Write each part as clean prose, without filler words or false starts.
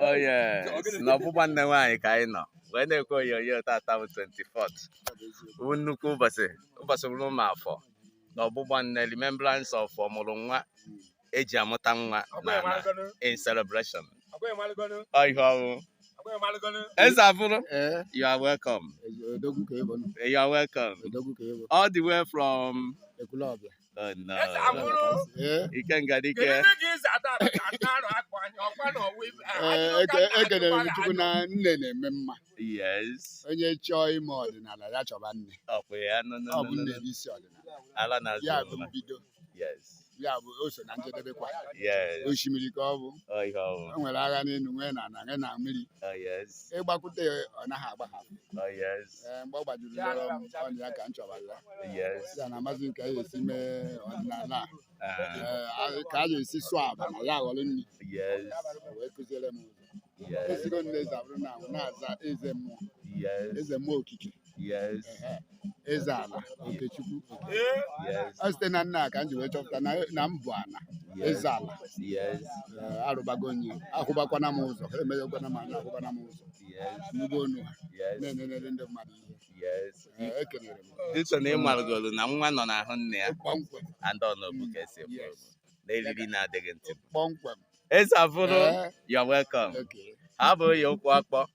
Oh yes. Na Ogbuefi Nnenwanyi ka anyị nọ. Wee na-ekwe onyonyo tata bụ 24th. Bụ nnukwu ụbọchị bụrụ m afọ. Na Ogbuefi Nne remembrance of ọmụrụ nwa eji amụta nwa na in celebration. Oh ihe ọrụ. Ezafuru, you are welcome. You are welcome. All the way from. Oh no. You can get it. Yes. Yes. Yeah, also Nanjadebe. Yes. Oshimilikovu. Oh, yeah. When I ran in when I mili. Oh, yes. Ebakute on a haaba. Oh, yes. Boba on the country. Yes. And Amazon Kayasime on Nana. Kaji Swab and allow. Yes. Yes. Is a more kiki. Yes. Ezala. Okay, yes. As the Nana can do it of the Nambuana. Ezala. Yes. Arubagoni. Ahubakanamozo. Melokanamozo. Yes. Mubono. Yes. Yes. Yes. This name Margolo, Naman on a honey, and don't know Bukesi. They really not digging. Ezafuru, you're welcome. Okay. How about your ukwuakpo?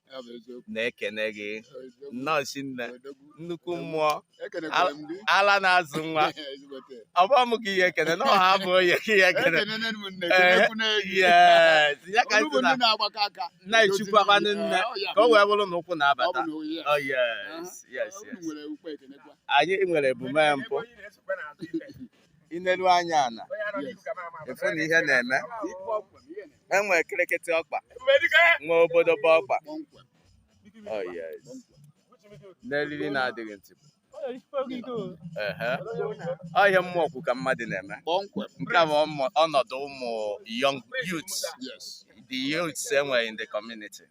Nekenegi. No, nnukwu mmụọ. Ala na-azụ nwa. Ọbọmụgị ihe kene, no ha bụ onye ihe kene. Yes. Ya ka ntị na-echukwa nne ka o wee bụrụ na ụkwụ na-abata. Oh yes. Yes, yes. Anyị nwere ebume mpụ. Inelu anya ana. Efu na ihe na-eme. Enwe kirikiti ọkpa. Nwe obodo bụ ọkpa. Oh yes. N'elili na-adịghị ntị. Ọ ihe mmụọ okwu ka mmadụ na-eme. Nke a bụ ọnọdụ ụmụ young youths. The youths enwe in the community.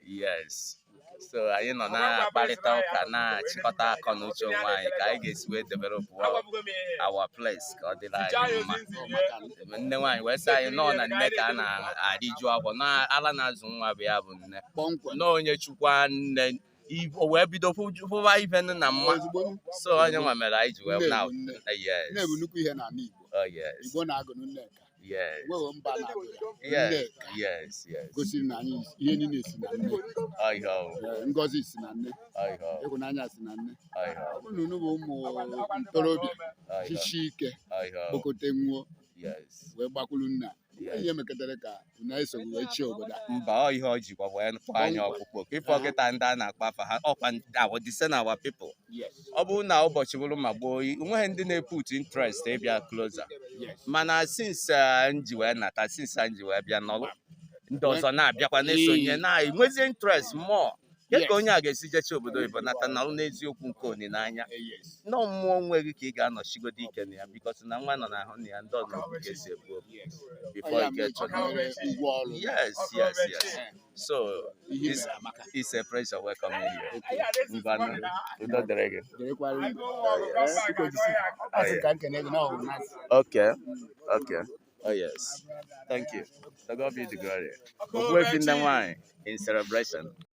Yes. So anyị nọ na-akparịta ụka na-achịkọta akọ na uche onwe anyị ka anyị ga-esi wee develop our place ka ọ dịrị anyị mma. Nne nwaanyị wee sị anyị nọọ na nne ka a na-arịju agwọ ala na-azụ nwa bụ ya bụ nne nọọ onye chukwa nne o wee bido fụwa ife na mma so onye nwa mere anyị ji wee na yes. Yes. Yes. Yes. Yes. Yes. Ngozi si na nne. Ịhụnanya si na nne. Unu bụ ụmụ ntorobịa chichi ike bokote nwụọ wee gbakwuru nna ihe mekọtara ka na-eso wee chi obodo mba ihe ọ jikwa wee kwa anya ọkpụkpọ ka ife ọkịta ndị a na-akpa afa ha ọkwa our descend our people. Ọ bụrụ na ụbọchị bụrụ ma gboo onweghị ndị na-eput interest ịbịa closer mana since nji wee nata since nji wee bịa nọrọ ndị ọzọ na-abịakwa na-esonye na-enwezi interest more ka onye a ga-esi jecha obodo oyibo nata na n'eziokwu nke olileanya nọ mmụọ nweghị ka ị ga-anọchigodo ike na ya because na nwa nọ n'ahụ na ya ndị ọzọ ga-esi ekwu before you get to know. Yes. So it's a pleasure welcoming you. Okay. Oh yes. Thank you. To God be the glory. Ogbuefi Nnenwanyi in celebration.